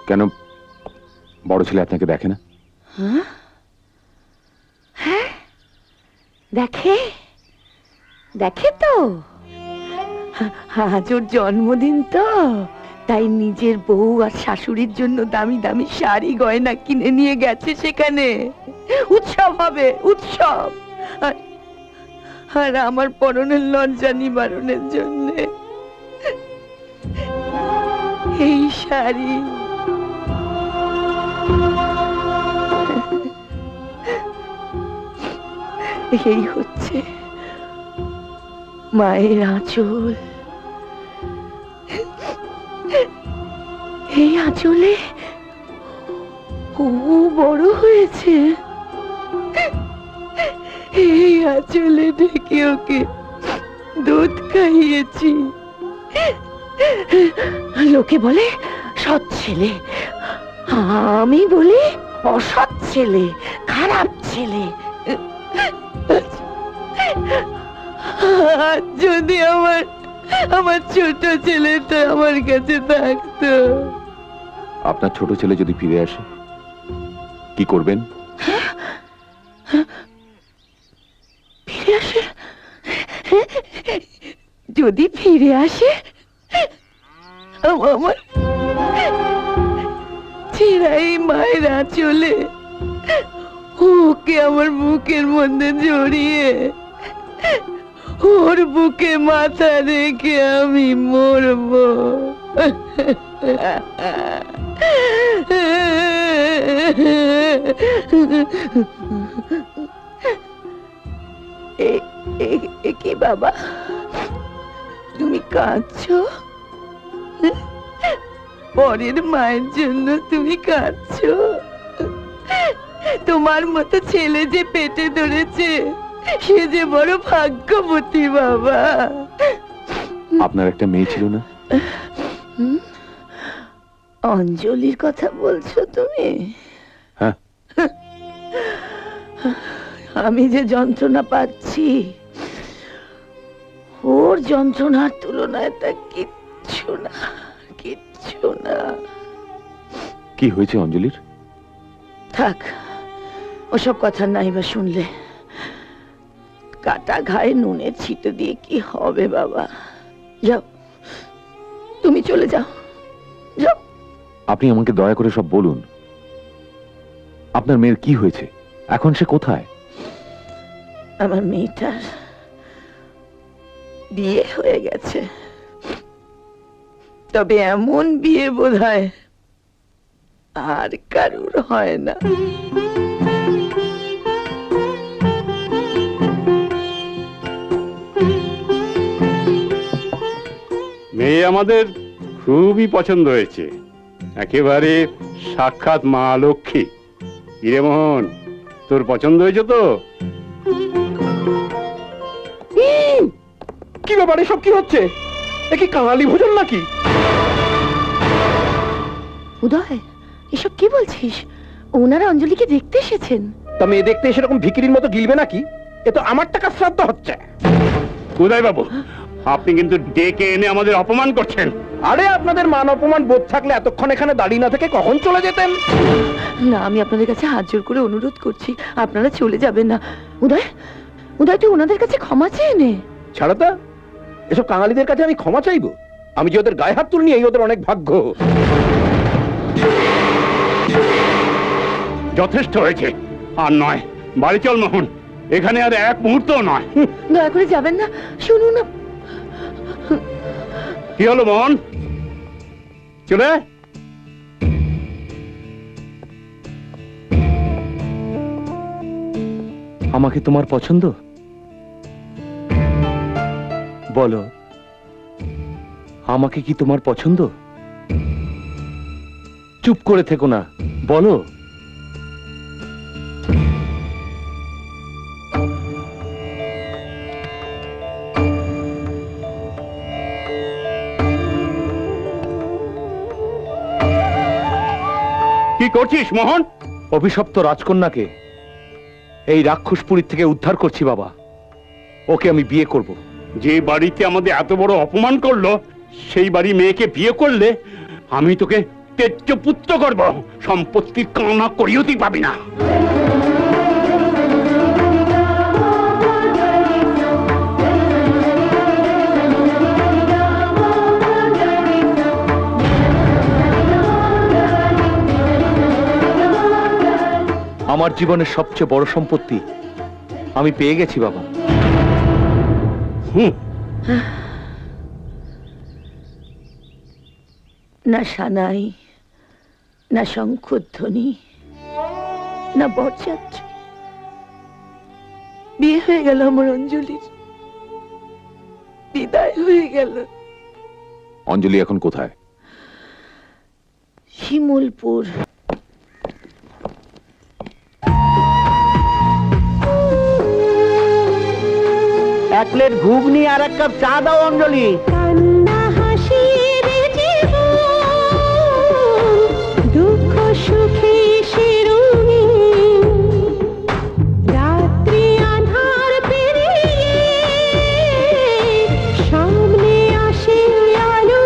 কেন বড় ছেলে আপনাকে দেখে না? হ্যাঁ, দেখে দেখে তো। আজ ওর জন্মদিন তো, তাই নিজের বউ আর শাশুড়ির জন্য দামি দামি শাড়ি গয়না কিনে নিয়ে গেছে সেখানে। উৎসব হবে, উৎসব। আর আমার পরনের লজ্জা নিবারণের জন্য এই শাড়ি। এই হচ্ছে মায়ের আঁচল। এই আঁচলে ও বড় হয়েছে। এই আঁচলে ঢেকে ওকে দুধ খাইয়েছি। লোকে বলে সৎ ছেলে, আমি বলি অসৎ ছেলে, খারাপ ছেলে। যদি আমার ছোট ছেলেটা আমার কাছে থাকতো। আপনার ছোট ছেলে যদি ফিরে আসে কি করবেন? ফিরে আসে? যদি ফিরে আসে আমার ছেড়াই মায়ের আঁচলে ওকে আমার বুকের মধ্যে জড়িয়ে ওর বুকে মাথা রেখে আমি মরবো। কি বাবা, তুমি কাঁদছো? পরের মায়ের জন্য তুমি কাঁদছো? তোমার মতো ছেলে যে পেটে ধরেছে সে যে বড় ভাগ্যবতী বাবা। আপনার একটা মেয়ে ছিল না? অঞ্জলির কথা বলছো তুমি? হ্যাঁ। আমি যে যন্ত্রণা পাচ্ছি ওর যন্ত্রণার তুলনায় তা কিচ্ছু না, কিচ্ছু না। কি হয়েছে অঞ্জলির? থাক, ওসব কথা নাই বা শুনলে। কাটা ঘায়ে নুনের ছিটে দিয়ে কি হবে বাবা? যাও, তুমি চলে যাও, যাও। আপনি আমাকে দয়া করে সব বলুন। আপনার মেয়ের কি হয়েছে? এখন সে কোথায়? আমার মেয়েটার বিয়ে হয়ে গেছে, তবে এমন বিয়ে বোধহয় আর কারুর হয় না। মেয়ে আমাদের খুবই পছন্দ হয়েছে, একেবারে সাক্ষাৎ মা লক্ষ্মী। কিরে মোহন, তোর পছন্দ হয়েছে তো? কি ব্যাপারে সব কি হচ্ছে? এ কি কাঙালি ভোজন নাকি? উদয়, এসব কি বলছিস? ওনারা অঞ্জলিকে দেখতে এসেছেন। তা মেয়ে দেখতে এসে এরকম ভিখিরির মতো গিলবে নাকি? এ তো আমার টাকা শ্রাদ্ধ হচ্ছে। উদয় বাবু, আপনি কিন্তু ডেকে এনে আমাদের অপমান করছেন। আরে আপনাদের মান অপমান বোধ থাকলে এতক্ষণ এখানে দাঁড়িয়ে না থেকে কখন চলে যেতেন? না, আমি আপনাদের কাছে হাত জোর করে অনুরোধ করছি, আপনারা চলে যাবেন না। উদয়, উদয়, তুই ওনাদের কাছে ক্ষমা চেয়ে নে। ছাড়ো তা, এসব কাঙালিদের কাছে আমি ক্ষমা চাইবো? আমি যে ওদের গায়ে হাত তুলিনি এই ওদের অনেক ভাগ্য। যথেষ্ট হয়েছে, আর নয়। বাড়ি চল মোহন, এখানে আর এক মুহূর্ত নয়। দয়া করে যাবেন না, শুনুন না। কি হলো মোহন? চলে আমাকে তোমার পছন্দ? বলো, আমাকে কি তোমার পছন্দ? চুপ করে থেকো না, বলো। কি করছিস মোহন? অভিশপ্ত রাজকন্যাকে এই রাক্ষসপুরীর থেকে উদ্ধার করছি বাবা। ওকে আমি বিয়ে করব। যে বাড়িতে আমাদের এত বড় অপমান করলো সেই বাড়ি মেয়েকে বিয়ে করলে আমি তোকে তেজ্য পুত্র করব, সম্পত্তির কামনা করিও তুই পাবি না। আমার জীবনের সবচেয়ে বড় সম্পত্তি আমি পেয়ে গেছি বাবা। না সানাই, না শঙ্খধ্বনি, না বরযাত্রী। বিয়ে হয়ে গেল আমার অঞ্জলির, বিদায় হয়ে গেল। অঞ্জলি এখন কোথায়? শিমুলপুর। এক প্লেট ঘুগনি আর এক কাপ চা দাও অঞ্জলি। কান্না হাসির জীবন, দুঃখ সুখে শিরোমণি, রাত্রি আঁধার পেরিয়ে সামনে আসে আলো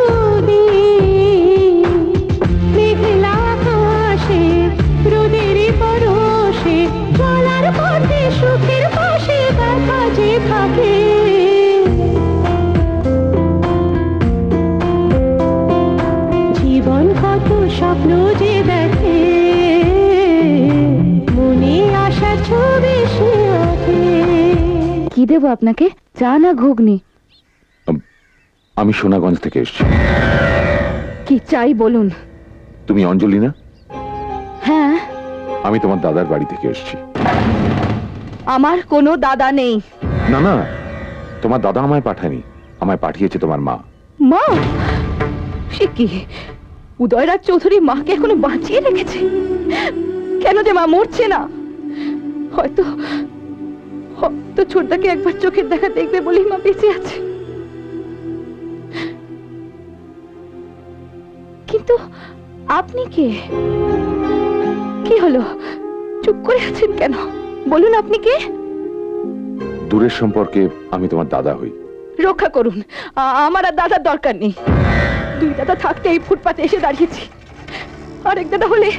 দিয়ে, মেঘলা আকাশে রোদের পরশে চলার পথে সুখের পাশে ব্যথা যে থাকে। জীবন কত স্বপ্ন যে দেখে, মনে আশা ছবি সে আঁকে। কি দেবো আপনাকে, চা না ঘুগনি? আমি সোনাগঞ্জ থেকে এসেছি। কি চাই বলুন। তুমি অঞ্জলি না? হ্যাঁ। আমি তোমার দাদার বাড়ি থেকে এসেছি। আমার কোনো দাদা নেই। না না, তোমার দাদা আমায় পাঠায়নি, আমায় পাঠিয়েছে তোমার মা। মা? সে কি, উদয়রাজ চৌধুরী মাকে এখনো বাঁচিয়ে রেখেছে? কেন যে মা মরছে না? হয়তো হয়তো ছোটদাকে একবার চোখের দেখা দেখবে বলেই মা বেঁচে আছে। কিন্তু আপনি কে? কি হলো, চুপ করে আছেন কেন? বলুন আপনি কে? দূরের সম্পর্কে আমি তোমার দাদা হই। রক্ষা করুন, আমার আর দাদার দরকার নেই। দুই দাদা থাকতে এই ফুটপাতে এসে দাঁড়িয়েছি, আরেক দাদা হলে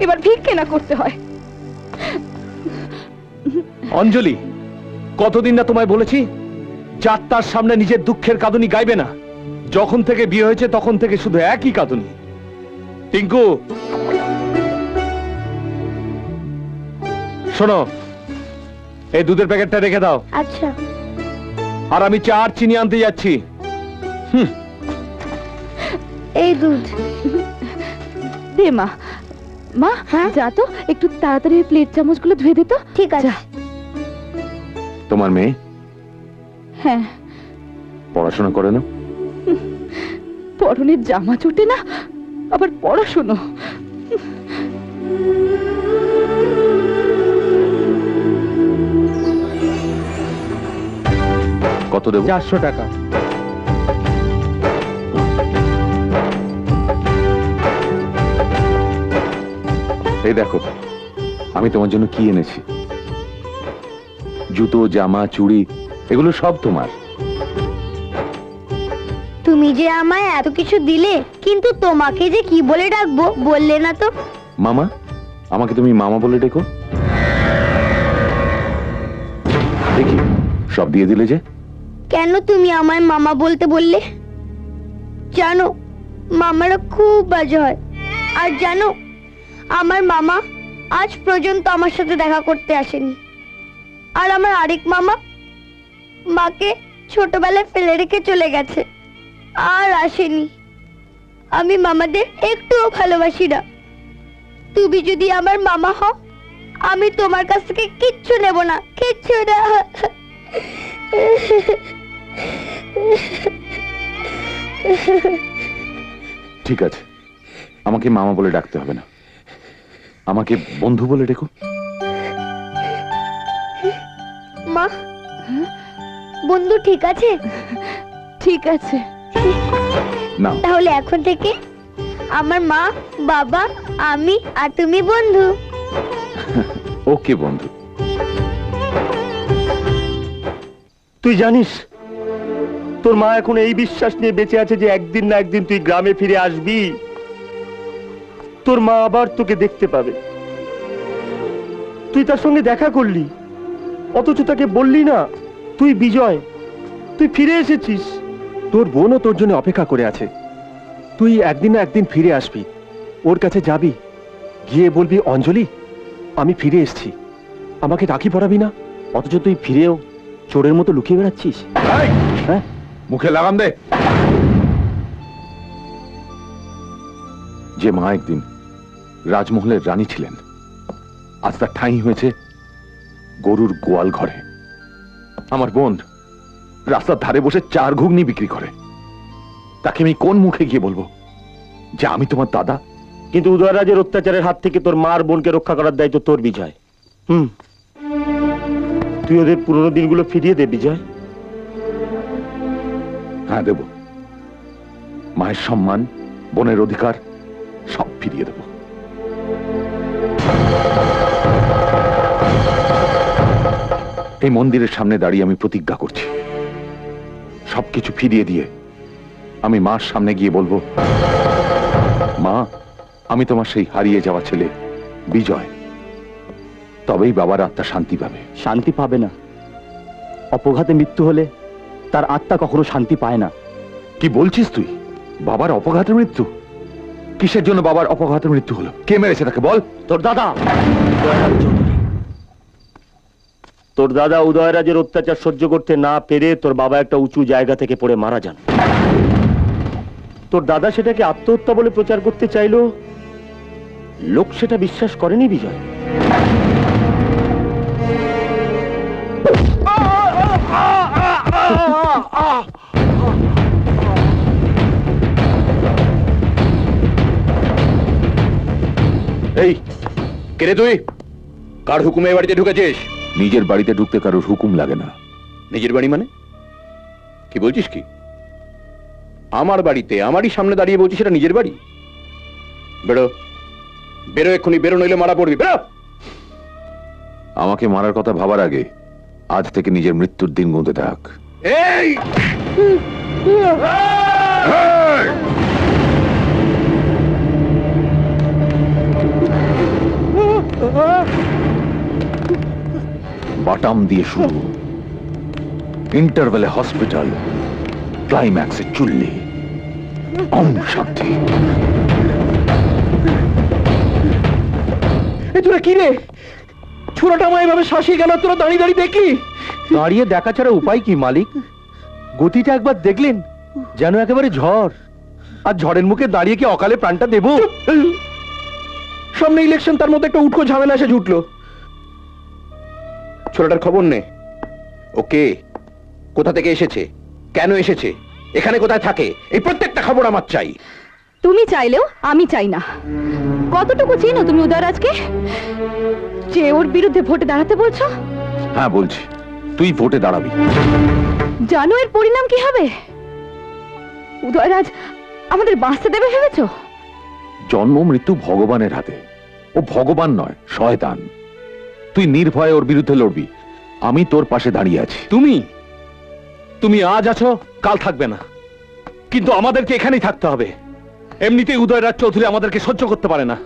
এবার ভিক্ষে না করতে হয়। অঞ্জলি, কতদিন না তোমায় বলেছি যাত্রার সামনে নিজের দুঃখের কাঁদুনি গাইবে না। যখন থেকে বিয়ে হয়েছে তখন থেকে শুধু একই কাঁদুনি। টিঙ্কু, শোনো, এই দুধের প্যাকেটটা রেখে দাও। আচ্ছা। আর আমি চা আর চিনি আনতে যাচ্ছি। এই দুধ দে মা। মা, হ্যাঁ? যা তো একটু তাড়াতাড়ি প্লেট চামচগুলো ধুয়ে দে তো। ঠিক আছে। যা। তোমার মেয়ে হ্যাঁ, পড়াশোনা করে না? পরনের জামা চটে না, আবার পড়াশোনা। কত দেবো? 400 টাকা। এই দেখো, আমি তোমার জন্য কি এনেছি। জুতো, জামা, চুড়ি, এগুলো সব তোমার। তুমি যে আমায় এত কিছু দিলে, কিন্তু তোমাকে যে কি বলে ডাকবো বললে না তো। মামা, আমাকে তুমি মামা বলে ডেকো। দেখি, সব দিয়ে দিলে যে। কেন তুমি আমায় মামা বলতে বললে? জানো, মামারা খুব বাজে হয়। আর জানো, আমার মামা আজ পর্যন্ত আমার সাথে দেখা করতে আসেনি। আর আমার আরেক মামা মাকে ছোটবেলায় ফেলে রেখে চলে গেছে, আর আসেনি। আমি মামাদের একটুও ভালোবাসি না। তুমি যদি আমার মামা হও, আমি তোমার কাছ থেকে কিচ্ছু নেব না, কিচ্ছু না। ঠিক আছে, আমাকে মামা বলে ডাকতে হবে না, আমাকে বন্ধু বলে ডেকো। মা, বন্ধু ঠিক আছে? ঠিক আছে। না, তাহলে এখন থেকে আমার মা, বাবা, আমি আর তুমি বন্ধু। ওকে বন্ধু। তুই জানিস, তোর মা এখন এই বিশ্বাস নিয়ে বেঁচে আছে যে একদিন না একদিন তুই গ্রামে ফিরে আসবি। তোর মা আবার তোকে দেখতে পাবে। তুই তার সঙ্গে দেখা করলি, অথচ তাকে বললি না তুই বিজয়, তুই ফিরে এসেছিস। তোর বোনও তোর জন্য অপেক্ষা করে আছে। তুই একদিন না একদিন ফিরে আসবি, ওর কাছে যাবি, গিয়ে বলবি অঞ্জলি আমি ফিরে এসেছি, আমাকে রাখি পড়াবি না। অথচ তুই ফিরেও চোরের মতো লুকিয়ে বেড়াচ্ছিস। হ্যাঁ, মুখে লাগাম দে। যে মা একদিন রাজমহলের রানী ছিলেন, আজ তার ঠাঁই হয়েছে গরুর গোয়াল ঘরে। আমার বোন রাস্তার ধারে বসে 4 ঘুগনি বিক্রি করে, তাকে আমি কোন মুখে গিয়ে বলবো যে আমি তোমার দাদা? কিন্তু উদয়রাজের অত্যাচারের হাত থেকে তোর মার বোনকে রক্ষা করার দায়িত্ব তোর, বিজয়। তুই ওদের পুরনো দিনগুলো ফিরিয়ে দে বিজয়। হ্যাঁ দেব, মায়ের সম্মান, বোনের অধিকার সব ফিরিয়ে দেব। এই মন্দিরের সামনে দাঁড়িয়ে আমি প্রতিজ্ঞা করছি, সবকিছু ফিরিয়ে দিয়ে আমি মার সামনে গিয়ে বলবো, মা আমি তোমার সেই হারিয়ে যাওয়া ছেলে বিজয়। তবেই বাবার আত্মা শান্তি পাবে। শান্তি পাবে না। অপঘাতে মৃত্যু হলে তার আত্মা কখনো শান্তি পায় না। কি বলছিস তুই? বাবার অপঘাতে মৃত্যু? কিসের জন্য বাবার অপঘাতে মৃত্যু হলো? কে মেরেছে তাকে বল। তোর দাদা উদয়রাজ চৌধুরী। তোর দাদা উদয়রাজের অত্যাচার সহ্য করতে না পেরে তোর বাবা একটা উঁচু জায়গা থেকে পড়ে মারা যান। তোর দাদা সেটাকে আত্মহত্যা বলে প্রচার করতে চাইলো, লোক সেটা বিশ্বাস করেনি বিজয়। এই কে রে তুই? কার হুকুমে এ বাড়িতে ঢুকেছিস? নিজের বাড়িতে ঢুকতে কারোর হুকুম লাগে না। নিজের বাড়ি মানে কি বলছিস? কি আমার বাড়িতে আমারই সামনে দাঁড়িয়ে বলছিস এটা নিজের বাড়ি? বেরো, বেরো এক্ষুনি, বেরো নইলে মারা পড়বি। বেরো। আমাকে মারার কথা ভাবার আগে আজ থেকে নিজের মৃত্যুর দিন গুনতে থাক। এই বাটাম দিয়ে শুরু, ইন্টারভেলে হসপিটাল, ক্লাইম্যাক্সে চুল্লি। ওম শান্তি। তোরা কি রে, ছোড়াটা আমার এভাবে শাসিয়ে গেল, তোরা দাঁড়িয়ে দাঁড়িয়ে দেখলি? দাঁড়িয়ে দেখা ছাড়া উপায় কি মালিক? গতিটা একবার দেখলেন, যেন একেবারে ঝড়। আর ঝড়ের মুখে দাঁড়িয়ে কি অকালে প্রাণটা দেব? সামনে ইলেকশন, তার মধ্যে একটা উটকো ঝামেলা এসে জুটলো। ছোড়াটার খবর নে। ওকে কোথা থেকে এসেছে, কেন এসেছে, এখানে কোথায় থাকে, এই প্রত্যেকটা খবর আমার চাই। তুমি চাইলেও আমি চাই না। কতটুকু চেনো তুমি উদয়রাজকে, যে ওর বিরুদ্ধে ভোটে দাঁড়াতে বলছো? হ্যাঁ বলছি, তুই ভোটে দাঁড়াবি। জানো এর পরিণাম কি হবে? উদয়রাজ আমাদের বাঁচতে দেবে ভেবেছো? জন্ম মৃত্যু ভগবানের হাতে। ও ভগবান নয়, শয়তান। তুই নির্ভয়ে ওর বিরুদ্ধে লড়বি, আমি তোর পাশে দাঁড়িয়ে আছি। তুমি আজ আছো, কাল থাকবে না, কিন্তু আমাদেরকে এখানেই থাকতে হবে। এমনিতেই উদয়রাজ চৌধুরী আমাদেরকে সহ্য করতে পারে না,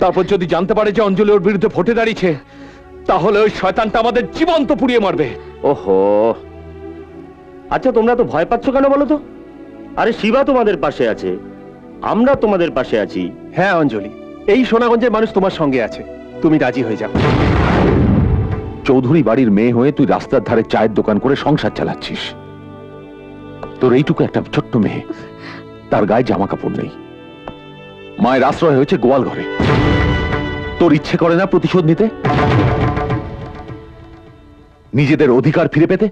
তারপর যদি জানতে পারে যে অঞ্জলি ওর বিরুদ্ধে ভোটে দাঁড়িয়েছে, তাহলে ওই শয়তানটা আমাদের জীবন্ত পুড়িয়ে মারবে। ওহো, আচ্ছা তোমরা তো ভয় পাচ্ছ কেন বলো তো? আরে শিবা তোমাদের পাশে আছে, আমরা তোমাদের পাশে আছি। হ্যাঁ অঞ্জলি, এই সোনাগঞ্জের মানুষ তোমার সঙ্গে আছে, তুমি রাজি হয়ে যাও। চৌধুরী বাড়ির মেয়ে হয়ে তুই রাস্তার ধারে চায়ের দোকান করে সংসার চালাচ্ছিস। তোর এইটুকু একটা ছোট্ট মেয়ে, তার গায়ে জামা কাপড় নেই, মায়ের আশ্রয় হয়েছে গোয়াল ঘরে। তোর ইচ্ছে করে না প্রতিশোধ নিতে, নিজেদের অধিকার ফিরে পেতে?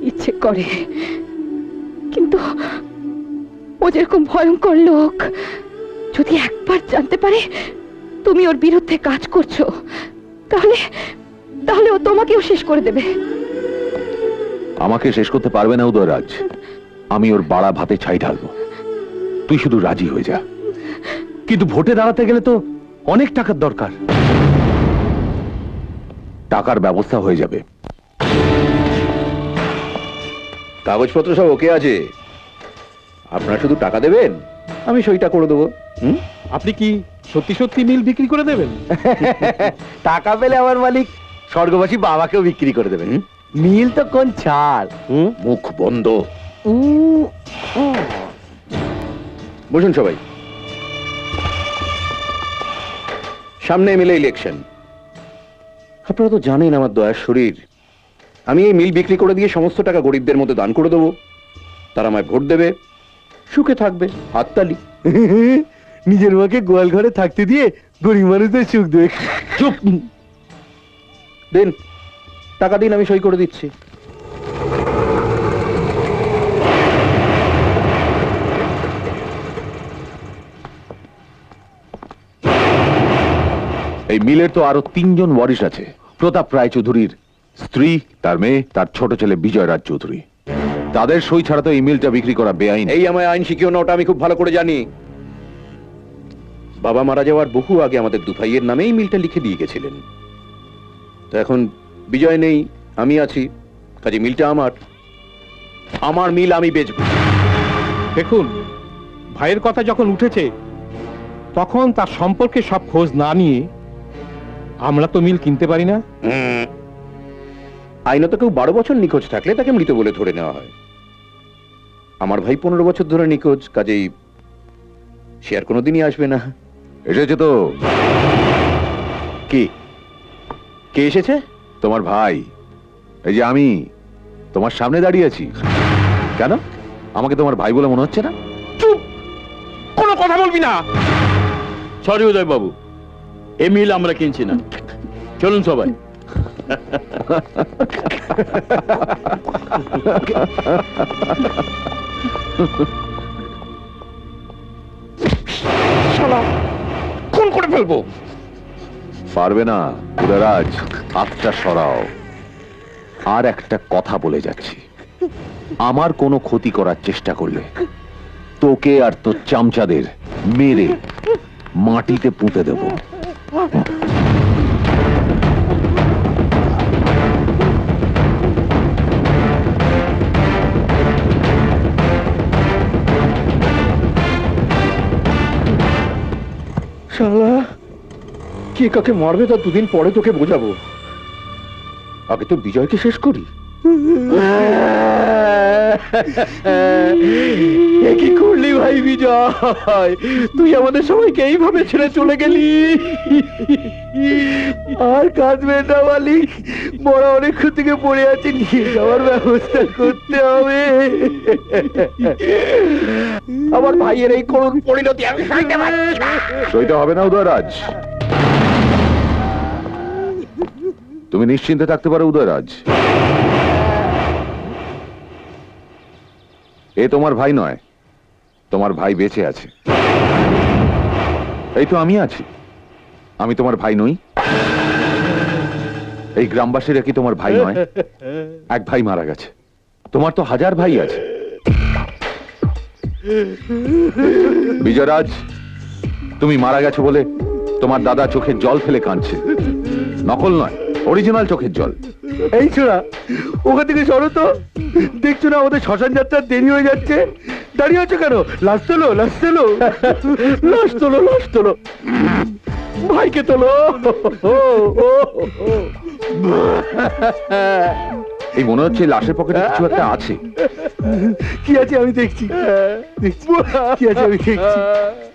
ইচ্ছে করে, কিন্তু ও যেরকম ভয়ঙ্কর লোক, যদি একবার জানতে পারে তুমি ওর বিরুদ্ধে কাজ করছো, তাহলে তাহলে ও তোমাকেও শেষ করে দেবে। আমাকে শেষ করতে পারবে না উদয়রাজ, আমি ওর বাড়া ভাতে ছাই ঢালবো। তুই শুধু রাজি হয়ে যা। কিন্তু ভোটে দাঁড়াতে গেলে তো অনেক টাকার দরকার। টাকার ব্যবস্থা হয়ে যাবে। কাগজপত্র সব ওকে আছে, আপনারা শুধু টাকা দেবেন, আমি সইটা করে দেবো। হুম? আপনি কি সত্যি সত্যি মিল বিক্রি করে দেবেন? টাকা পেলে আমার মালিক স্বর্গবাসী বাবাকেও বিক্রি করে দেবেন। হুম? মিল তো কোন ছাড়। মুখ বন্ধ। বসুন সবাই। সামনে এমএলএ ইলেকশন। আপনারা তো জানেন আমার দয়ার শরীর। আমি এই মিল বিক্রি করে দিয়ে সমস্ত টাকা গরিবদের মধ্যে দান করে দেবো। তারা আমায় ভোট দেবে, সুখে থাকবে, হাততালি। নিজের মাকে গোয়াল ঘরে থাকতে দিয়ে গরিব মানুষদের সুখ দেবে। চুপ! দিন টাকা দিন, আমি সই করে দিচ্ছি। এই মিলের তো আরো 3 জন ওয়ারিশ আছে। প্রতাপ রায়চৌধুরীর স্ত্রী, তার মেয়ে, তার ছোট ছেলে বিজয় রাজ চৌধুরী। তাদের সই ছাড়া তো এই মিলটা বিক্রি করা বেআইন। এই আমায় আইন শিখিও না, ওটা আমি খুব ভালো করে জানি। বাবা মারা যাওয়ার বহু আগে আমাদের দু ভাইয়ের নামে এই মিলটা লিখে দিয়ে গেছিলেন। তো এখন বিজয় নেই, আমি আছি, কাজে মিলটা আমার। আমার মিল আমি বেচবো। দেখুন, ভাইয়ের কথা যখন উঠেছে তখন তার সম্পর্কে সব খোঁজ না নিয়ে আমরা তো মিল কিনতে পারি না। আইনত কেউ 12 বছর নিখোঁজ থাকলে তাকে মৃত বলে ধরে নেওয়া হয়। আমার ভাই 15 বছর ধরে নিখোঁজ, কাজেই সে আর কোনোদিনই আসবে না। এসেছে তো। কি? কে এসেছে? তোমার ভাই। এই যে আমি তোমার সামনে দাঁড়িয়ে আছি। কেন আমাকে তোমার ভাই বলে মনে হচ্ছে না? চুপ! কোনো কথা বলবি না। সরি উদয় বাবু, এই মিল আমরা কিনছি না। চলুন সবাই। খুন করে ফেলবো। পারবে না উদয়রাজ, হাতটা সরাও। আর একটা কথা বলে যাচ্ছি, আমার কোনো ক্ষতি করার চেষ্টা করলে তোকে আর তোর চামচাদের মেরে মাটিতে পুঁতে দেব। শালা, কে কাকে মারবে তা দুদিন পরে তোকে বোঝাবো। আগে তো বিজয়কে শেষ করি। এ কি করলি ভাই বিজয়? তুই আমাদের সবাইকে এইভাবে ছেড়ে চলে গেলি। আর কাঁদবে না মালিক, বড় অনেক থেকে পড়ে আছে, নিয়ে যাওয়ার ব্যবস্থা করতে হবে। আমার ভাইয়ের এই করুণ পরিণতি আমি সইতে পারছি না। সইটা হবে না উদয়রাজ। তুমি নিশ্চিন্তে থাকতে পারো উদয়রাজ। এ তোমার ভাই নয়, তোমার ভাই বেঁচে আছে। এই তো আমি আছি। আমি তোমার ভাই নই? এই গ্রামবাসীরা কি তোমার ভাই নয়? এক ভাই মারা গেছে, তোমার তো হাজার ভাই আছে। বিজয়রাজ, তুমি মারা গেছো বলে তোমার দাদা চোখের জল ফেলে কাঁদছে। নকল নয়, অরিজিনাল চোখের জল। এই ছোড়া, ওখান থেকে সরো তো। দেখছো না আমাদের শ্মশান যাত্রার দেরি হয়ে যাচ্ছে? দাঁড়িয়ে আছো কেন? লাশ তোলো, লাশ তোলো, লাশ তোলো, লাশ তোলো। ভাইকে তোলো। এই মনে হচ্ছে লাশের পকেটে কিছু একটা আছে। কি আছে আমি দেখছি, দেখছি কি আছে আমি দেখছি।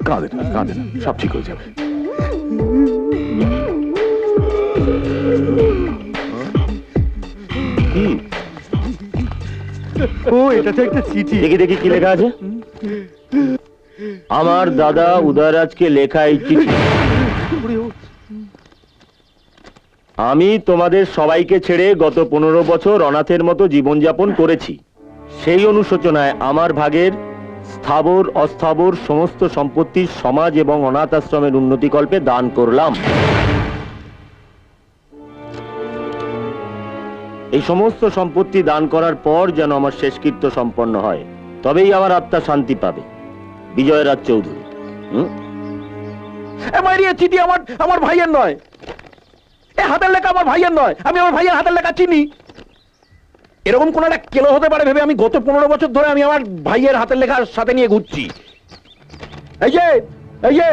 কাঁদে না, কাঁদে না, সব ঠিক হয়ে যাবে। কি? ও, এটা তো একটা চিঠি। দেখি দেখি কি লেখা আছে। আমার দাদা উদয়রাজকে লেখা এই চিঠি। আমি তোমাদের সবাইকে ছেড়ে গত 15 বছর অনাথের মতো জীবনযাপন করেছি। সেই অনুশোচনায় আমার ভাগের স্থাবর অস্থাবর সমস্ত সম্পত্তি সমাজ এবং অনাথ আশ্রমের উন্নতিকল্পে দান করলাম। এই সমস্ত সম্পত্তি দান করার পর যেন আমার শেষকৃত্য সম্পন্ন হয়, তবেই আমার আত্মা শান্তি পাবে। বিজয় রাজ চৌধুরী। চিঠি আমার ভাইয়ের নয়। এ হাতের লেখা আমার ভাইয়ের নয়। আমি আমার ভাইয়ের হাতের লেখা চিনি। এরকম কোন একটা কেলো হতে পারে ভেবে আমি গত 15 বছর ধরে আমি আমার ভাইয়ের হাতের লেখা সাথে নিয়ে ঘুরছি। এই যে এই যে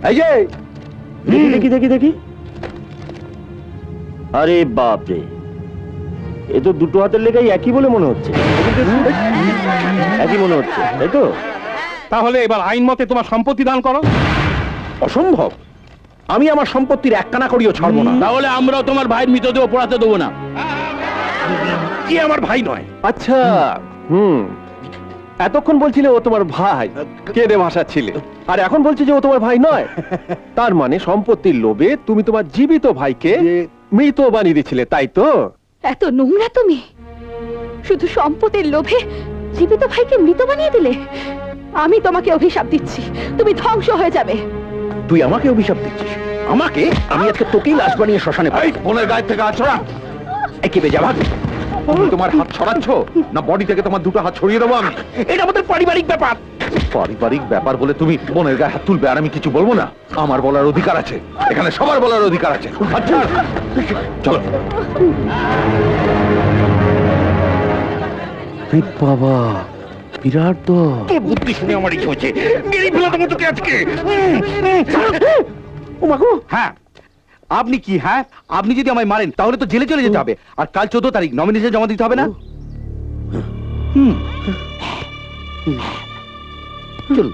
এই যে দেখি দেখি দেখি দেখি, আরে বাপ রে, এ তো দুটো হাতের লেখাই একই বলে মনে হচ্ছে। একই মনে হচ্ছে, তাই তো? তাহলে এবার আইন মতে তোমার সম্পত্তি দান করো। অসম্ভব, আমি আমার সম্পত্তির এক কানা করিও ছাড়বো না। তাহলে আমরাও তোমার ভাইয়ের মৃতদেহ পোড়াতে দেবো না। কি আমার ভাই নয়? আচ্ছা, এতক্ষণ বলছিলে ও তোমার ভাই, কেঁদে ভাসাচ্ছিলে, আর এখন বলছে যে ও তোমার ভাই নয়। তার মানে সম্পত্তির লোভে তুমি তোমার জীবিত ভাইকে মৃত বানিয়ে দিয়েছিলে, তাই তো? এত নোংরা তুমি! শুধু সম্পত্তির লোভে জীবিত ভাইকে মৃত বানিয়ে দিলে। আমি তোমাকে অভিশাপ দিচ্ছি, তুমি ধ্বংস হয়ে যাবে। তুই আমাকে অভিশাপ দিচ্ছিস? আমাকে? আমি আজকে তোকেই লাশ বানিয়ে শ্মশানে এই বোনের গায়ে থেকে আছড়া! একে বেজা ভাগ। তুমি তোমার হাত ছড়াচ্ছ না বডি থেকে তোমার দুটো হাত ছড়িয়ে দেবো আমি? এটা আমাদের পারিবারিক ব্যাপার। পারিবারিক ব্যাপার বলে তুমি বোনের গায়ে হাত তুলবে আর আমি কিছু বলবো না? আমার বলার অধিকার আছে, এখানে সবার বলার অধিকার আছে। আচ্ছা চলো। বাবা, বিরাট তো। তোর বুদ্ধি শুনে আমার ইচ্ছে হচ্ছে মেরে ফেলা দেবো তোকে আজকে। ও মাগো, হ্যাঁ আপনি কি? হ্যাঁ, আপনি যদি আমায় মারেন তাহলে তো জেলে চলে যেতে হবে, আর কাল 14 তারিখ নমিনেশন জমা দিতে হবে না? চলুন।